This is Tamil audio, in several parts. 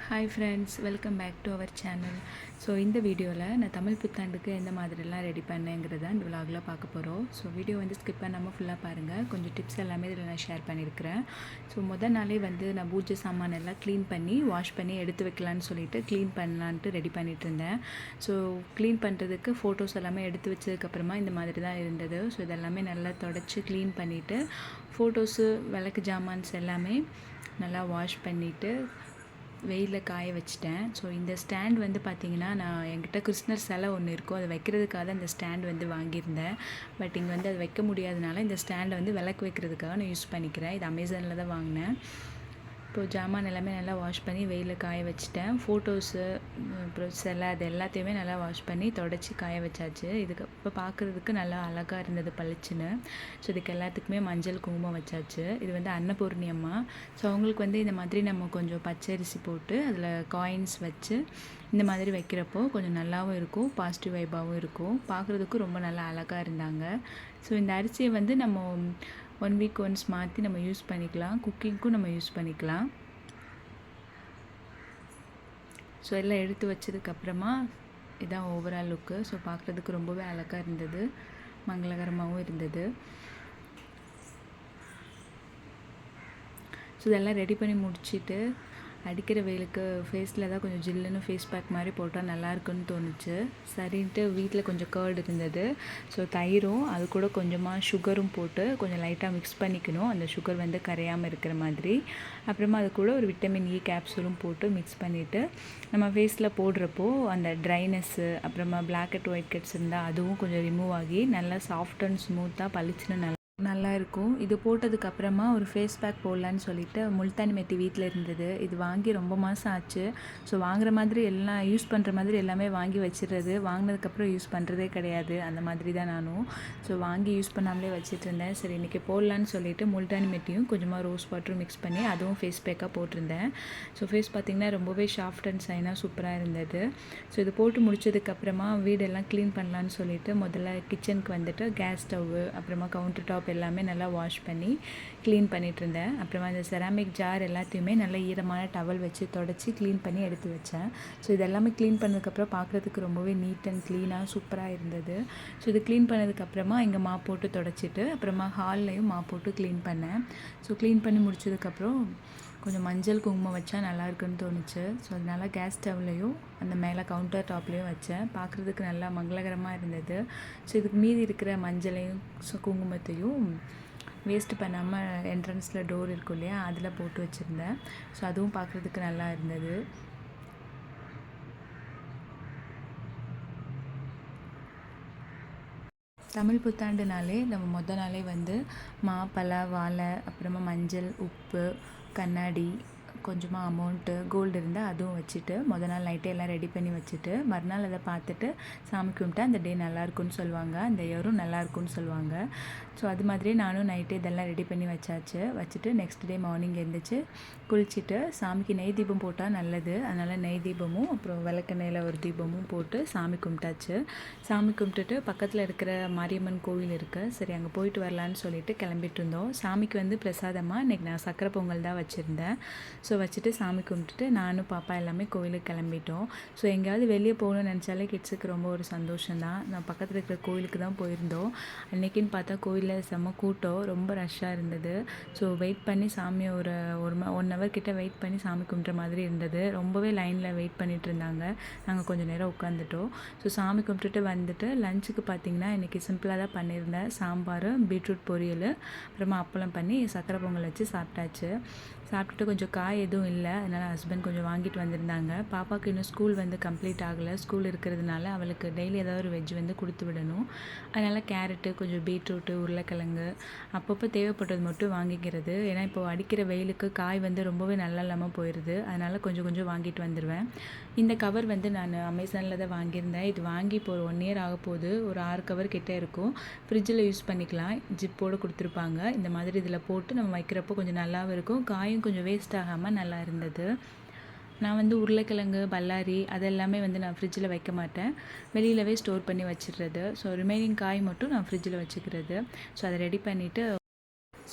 Hi friends, welcome back to our channel. So இந்த வீடியோவில் நான் தமிழ் புத்தாண்டுக்கு எந்த மாதிரிலாம் ரெடி பண்ணேங்கிறத இந்த விலாகில் பார்க்க போகிறோம். ஸோ வீடியோ வந்து ஸ்கிப் பண்ணாமல் ஃபுல்லாக பாருங்கள். கொஞ்சம் டிப்ஸ் எல்லாமே இதில் நான் ஷேர் பண்ணியிருக்கிறேன். ஸோ முதல் நாளே வந்து நான் பூஜை சாமான் எல்லாம் க்ளீன் பண்ணி வாஷ் பண்ணி எடுத்து வைக்கலான்னு சொல்லிட்டு க்ளீன் பண்ணலான்ட்டு ரெடி பண்ணிகிட்டு இருந்தேன். ஸோ க்ளீன் பண்ணுறதுக்கு ஃபோட்டோஸ் எல்லாமே எடுத்து வச்சதுக்கப்புறமா இந்த மாதிரி தான் இருந்தது. ஸோ இதெல்லாமே நல்லா தொடச்சி க்ளீன் பண்ணிவிட்டு ஃபோட்டோஸு விளக்கு ஜாமான்ஸ் எல்லாமே நல்லா வாஷ் பண்ணிவிட்டு வெயிலில் காய வச்சிட்டேன். ஸோ இந்த ஸ்டாண்ட் வந்து பார்த்திங்கன்னா, நான் என்கிட்ட கிருஷ்ணர் சிலை ஒன்று இருக்கும், அதை வைக்கிறதுக்காக இந்த ஸ்டாண்ட் வந்து வாங்கியிருந்தேன். பட் இங்கே வந்து அது வைக்க முடியாதனால இந்த ஸ்டாண்டை வந்து விளக்கு வைக்கிறதுக்காக நான் யூஸ் பண்ணிக்கிறேன். இது அமேசானில் தான் வாங்கினேன். இப்போது ஜாமான் எல்லாமே நல்லா வாஷ் பண்ணி வெயிலில் காய வச்சுட்டேன். ஃபோட்டோஸு அப்புறம் சிலை அது எல்லாத்தையுமே நல்லா வாஷ் பண்ணி தொடச்சி காய வச்சாச்சு. இதுக்கு இப்போ பார்க்குறதுக்கு நல்லா அழகாக இருந்தது பளிச்சுன்னு. ஸோ இதுக்கு எல்லாத்துக்குமே மஞ்சள் குங்குமம் வச்சாச்சு. இது வந்து அன்னபூர்ணி அம்மா. ஸோ அவங்களுக்கு வந்து இந்த மாதிரி நம்ம கொஞ்சம் பச்சரிசி போட்டு அதில் காயின்ஸ் வச்சு இந்த மாதிரி வைக்கிறப்போ கொஞ்சம் நல்லாவும் இருக்கும், பாசிட்டிவ் வைபாகவும் இருக்கும். பார்க்குறதுக்கும் ரொம்ப நல்லா அழகாக இருந்தாங்க. ஸோ இந்த அரிசியை வந்து நம்ம 1 வீக் ஒன்ஸ் மாற்றி நம்ம யூஸ் பண்ணிக்கலாம், குக்கிங்க்கும் நம்ம யூஸ் பண்ணிக்கலாம். ஸோ எல்லாம் எடுத்து வச்சதுக்கப்புறமா இதான் ஓவரால் லுக்கு. ஸோ பார்க்குறதுக்கு ரொம்பவே அழகாக இருந்தது, மங்களகரமாகவும் இருந்தது. ஸோ இதெல்லாம் ரெடி பண்ணி முடிச்சுட்டு அடிக்கிற வெயிலுக்கு ஃபேஸில் தான் கொஞ்சம் ஜில்லுன்னு ஃபேஸ் பேக் மாதிரி போட்டால் நல்லாயிருக்குன்னு தோணுச்சு. சரின்ட்டு வீட்டில் கொஞ்சம் கர்டு இருந்தது. ஸோ தயிரும் அது கூட கொஞ்சமாக சுகரும் போட்டு கொஞ்சம் லைட்டாக மிக்ஸ் பண்ணிக்கணும், அந்த சுகர் வந்து கரையாமல் இருக்கிற மாதிரி. அப்புறமா அது கூட ஒரு விட்டமின் இ கேப்சூலும் போட்டு மிக்ஸ் பண்ணிவிட்டு நம்ம ஃபேஸில் போடுறப்போ அந்த ட்ரைனஸ்ஸு அப்புறமா பிளாக் அண்ட் ஒயிட் கட்ஸ் இருந்தால் அதுவும் கொஞ்சம் ரிமூவ் ஆகி நல்லா சாஃப்ட் அண்ட் ஸ்மூத்தாக பளிச்சுன்னு நல்லா இருக்கும். இது போட்டதுக்கப்புறமா ஒரு ஃபேஸ் பேக் போடலான்னு சொல்லிட்டு முல்தானி மெட்டி வீட்டில் இருந்தது. இது வாங்கி ரொம்ப மாதம் ஆச்சு. ஸோ வாங்குற மாதிரி எல்லாம் யூஸ் பண்ணுற மாதிரி எல்லாமே வாங்கி வச்சிடுறது, வாங்கினதுக்கப்புறம் யூஸ் பண்ணுறதே கிடையாது. அந்த மாதிரி தான் நானும். ஸோ வாங்கி யூஸ் பண்ணாமலே வச்சுட்டு இருந்தேன். சரி இன்றைக்கி போடலான்னு சொல்லிட்டு முல்தானி மெட்டியும் கொஞ்சமாக ரோஸ் வாட்டரும் மிக்ஸ் பண்ணி அதுவும் ஃபேஸ் பேக்காக போட்டிருந்தேன். ஸோ ஃபேஸ் பார்த்திங்கன்னா ரொம்பவே சாஃப்ட் அண்ட் சைனாக சூப்பராக இருந்தது. ஸோ இது போட்டு முடிச்சதுக்கப்புறமா வீடெல்லாம் க்ளீன் பண்ணலான்னு சொல்லிட்டு முதல்ல கிச்சனுக்கு வந்துட்டு கேஸ் ஸ்டவ்வு அப்புறமா கவுண்டர் டாப் எல்லாமே நல்லா வாஷ் பண்ணி க்ளீன் பண்ணிகிட்டு இருந்தேன். அப்புறமா இந்த செராமிக் ஜார் எல்லாத்தையுமே நல்லா ஈரமான டவல் வச்சு தொடச்சி க்ளீன் பண்ணி எடுத்து வச்சேன். ஸோ இதெல்லாமே க்ளீன் பண்ணதுக்கப்புறம் பார்க்குறதுக்கு ரொம்பவே நீட் அண்ட் க்ளீனாக சூப்பராக இருந்தது. ஸோ இது க்ளீன் பண்ணதுக்கப்புறமா இங்கே மாப் போட்டு தொடச்சிட்டு அப்புறமா ஹால்லையும் மாப் போட்டு க்ளீன் பண்ணேன். ஸோ க்ளீன் பண்ணி முடிச்சதுக்கப்புறம் கொஞ்சம் மஞ்சள் குங்குமம் வச்சா நல்லாயிருக்குன்னு தோணுச்சு. ஸோ அதனால் கேஸ் ஸ்டவ்லையும் அந்த மேலே கவுண்டர் டாப்லேயும் வச்சேன். பார்க்குறதுக்கு நல்லா மங்களகரமாக இருந்தது. ஸோ இதுக்கு மீதி இருக்கிற மஞ்சளையும் குங்குமத்தையும் வேஸ்ட்டு பண்ணாமல் என்ட்ரன்ஸில் டோர் இருக்கும் இல்லையா, அதில் போட்டு வச்சுருந்தேன். ஸோ அதுவும் பார்க்குறதுக்கு நல்லா இருந்தது. தமிழ் புத்தாண்டுனாலே நம்ம மொதல் நாளே வந்து பலா வாழை அப்புறமா மஞ்சள் உப்பு கண்ணாடி கொஞ்சமாக அமௌண்ட்டு கோல்டு இருந்தால் அதுவும் வச்சுட்டு மொதல் நாள் நைட்டே எல்லாம் ரெடி பண்ணி வச்சுட்டு மறுநாள் அதை பார்த்துட்டு சாமி கும்பிட்டா அந்த டே நல்லாயிருக்குன்னு சொல்லுவாங்க, அந்த இயரும் நல்லாயிருக்குன்னு சொல்லுவாங்க. ஸோ அது மாதிரியே நானும் நைட்டே இதெல்லாம் ரெடி பண்ணி வச்சுட்டு நெக்ஸ்ட் டே மார்னிங் எழுந்திரிச்சு குளிச்சுட்டு சாமிக்கு நெய் தீபம் போட்டால் நல்லது. அதனால் நெய் தீபமும் அப்புறம் விளக்கெண்ணெயில் ஒரு தீபமும் போட்டு சாமி கும்பிட்டாச்சு. சாமி கும்பிட்டுட்டு பக்கத்தில் இருக்கிற மாரியம்மன் கோவில் இருக்குது, சரி அங்கே போயிட்டு வரலான்னு சொல்லிட்டு கிளம்பிட்டு இருந்தோம். சாமிக்கு வந்து பிரசாதமாக இன்றைக்கி நான் சக்கரை பொங்கல் தான் வச்சுருந்தேன். ஸோ வச்சுட்டு சாமி கும்பிட்டுட்டு நானும் பாப்பா எல்லாமே கோவிலுக்கு கிளம்பிட்டோம். ஸோ எங்கேயாவது வெளியே போகணும்னு நினச்சாலே கிட்ஸுக்கு ரொம்ப ஒரு சந்தோஷம்தான். நான் பக்கத்தில் இருக்கிற கோவிலுக்கு தான் போயிருந்தோம். அன்றைக்கின்னு பார்த்தா கோவிலில் செம்ம கூட்டம், ரொம்ப ரஷ்ஷாக இருந்தது. ஸோ வெயிட் பண்ணி சாமியை ஒரு 1 ஹவர் கிட்ட வெயிட் பண்ணி சாமி கும்பிட்ற மாதிரி இருந்தது. ரொம்பவே லைனில் வெயிட் பண்ணிகிட்டு இருந்தாங்க. நாங்கள் கொஞ்சம் நேரம் உட்காந்துட்டோம். ஸோ சாமி கும்பிட்டுட்டு வந்துட்டு லஞ்சுக்கு பார்த்திங்கன்னா இன்றைக்கி சிம்பிளாக தான் பண்ணியிருந்தேன். சாம்பார், பீட்ரூட் பொரியல், அப்புறமா அப்பளம் பண்ணி சக்கரை பொங்கல் வச்சு சாப்பிட்டாச்சு. சாப்பிட்டுட்டு கொஞ்சம் காய் எதுவும் இல்லை, அதனால் ஹஸ்பண்ட் கொஞ்சம் வாங்கிட்டு வந்திருந்தாங்க. பாப்பாவுக்கு இன்னும் ஸ்கூல் வந்து கம்ப்ளீட் ஆகலை. ஸ்கூல் இருக்கிறதுனால அவளுக்கு டெய்லி ஏதாவது ஒரு வெஜ் வந்து கொடுத்து விடணும். அதனால் கேரட்டு, கொஞ்சம் பீட்ரூட்டு, உருளைக்கிழங்கு அப்பப்போ தேவைப்பட்டது மட்டும் வாங்கிக்கிறது. ஏன்னா இப்போது அடிக்கிற வெயிலுக்கு காய் வந்து ரொம்பவே நல்லா இல்லாமல் போயிடுது. அதனால் கொஞ்சம் கொஞ்சம் வாங்கிட்டு வந்துடுவேன். இந்த கவர் வந்து நான் அமேசானில் தான் வாங்கியிருந்தேன். இது வாங்கி இப்போ ஒரு 1 இயர் ஆக போகுது. ஒரு 6 கவர் கிட்டே இருக்கும். ஃப்ரிட்ஜில் யூஸ் பண்ணிக்கலாம், ஜிப்போடு கொடுத்துருப்பாங்க. இந்த மாதிரி இதில் போட்டு நம்ம வைக்கிறப்போ கொஞ்சம் நல்லாவும் இருக்கும், காயும் கொஞ்சம் வேஸ்ட் ஆகாமல் நல்லா இருந்தது. நான் வந்து உருளைக்கிழங்கு, பல்லாரி அதெல்லாமே வந்து நான் ஃப்ரிட்ஜில் வைக்க மாட்டேன், வெளியிலவே ஸ்டோர் பண்ணி வச்சிடுறது. ஸோ ரிமைனிங் காய் மட்டும் நான் ஃப்ரிட்ஜில் வச்சுக்கிறது. ஸோ அதை ரெடி பண்ணிவிட்டு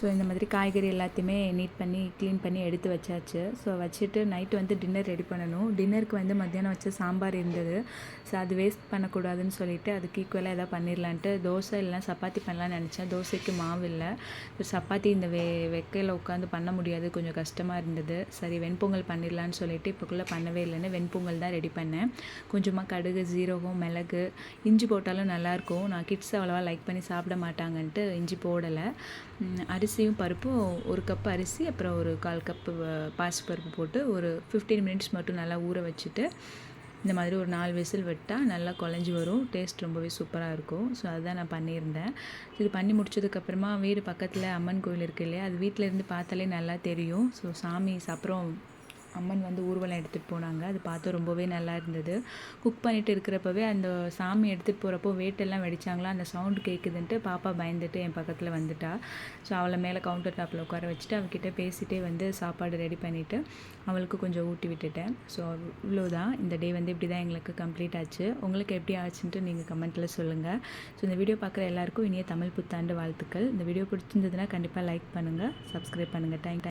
ஸோ இந்த மாதிரி காய்கறி எல்லாத்தையுமே நீட் பண்ணி க்ளீன் பண்ணி எடுத்து வச்சாச்சு. ஸோ வச்சுட்டு நைட்டு வந்து டின்னர் ரெடி பண்ணணும். டின்னருக்கு வந்து மத்தியானம் வச்ச சாம்பார் இருந்தது. ஸோ அது வேஸ்ட் பண்ணக்கூடாதுன்னு சொல்லிட்டு அதுக்கு ஈக்குவலாக எதாவது பண்ணிடலான்ட்டு தோசை இல்லைனா சப்பாத்தி பண்ணலான்னு நினச்சேன். தோசைக்கு மாவு இல்லை. ஸோ சப்பாத்தி இந்த வெக்கையில் உட்காந்து பண்ண முடியாது, கொஞ்சம் கஷ்டமாக இருந்தது. சரி வெண்பொங்கல் பண்ணிடலான்னு சொல்லிட்டு இப்போக்குள்ளே பண்ணவே இல்லைன்னு வெண்பொங்கல் தான் ரெடி பண்ணேன். கொஞ்சமாக கடுகு, ஜீரகம், மிளகு, இஞ்சி போட்டாலும் நல்லாயிருக்கும். நான் கிட்ஸ் அவ்வளோவா லைக் பண்ணி சாப்பிட மாட்டாங்கன்ட்டு இஞ்சி போடலை. அரிசியும் பருப்பும் 1 கப் அரிசி, அப்புறம் ஒரு 1/4 கப்பு பாசிப்பருப்பு போட்டு ஒரு 15 மினிட்ஸ் மட்டும் நல்லா ஊற வச்சுட்டு இந்த மாதிரி ஒரு 4 விசில் விட்டால் நல்லா குழஞ்சி வரும். டேஸ்ட் ரொம்பவே சூப்பராக இருக்கும். ஸோ அதுதான் நான் பண்ணியிருந்தேன். இது பண்ணி முடிச்சதுக்கப்புறமா வீடு பக்கத்தில் அம்மன் கோயில் இருக்குது இல்லையா, அது வீட்டிலேருந்து பார்த்தாலே நல்லா தெரியும். ஸோ சாமி அப்புறம் அம்மன் வந்து ஊர்வலம் எடுத்துகிட்டு போனாங்க. அது பார்த்து ரொம்பவே நல்லா இருந்தது. குக் பண்ணிட்டு இருக்கிறப்பவே அந்த சாமி எடுத்துகிட்டு போகிறப்போ வேட்டெல்லாம் வெடிச்சாங்களா, அந்த சவுண்டு கேட்குதுன்ட்டு பாப்பா பயந்துட்டு என் பக்கத்தில் வந்துட்டா. ஸோ அவளை மேலே கவுண்டர் டாப்பில் உட்கார வச்சுட்டு அவகிட்ட பேசிகிட்டே வந்து சாப்பாடு ரெடி பண்ணிவிட்டு அவளுக்கு கொஞ்சம் ஊட்டி விட்டுட்டேன். ஸோ இவ்வளோதான். இந்த டே வந்து இப்படி தான் எங்களுக்கு கம்ப்ளீட் ஆச்சு. உங்களுக்கு எப்படி ஆச்சுன்ட்டு நீங்கள் கமெண்ட்டில் சொல்லுங்கள். ஸோ இந்த வீடியோ பார்க்குற எல்லாருக்கும் இனிய தமிழ் புத்தாண்டு வாழ்த்துக்கள். இந்த வீடியோ பிடிச்சிருந்ததுன்னா கண்டிப்பாக லைக் பண்ணுங்கள், சப்ஸ்கிரைப் பண்ணுங்கள். தேங்க்யூ.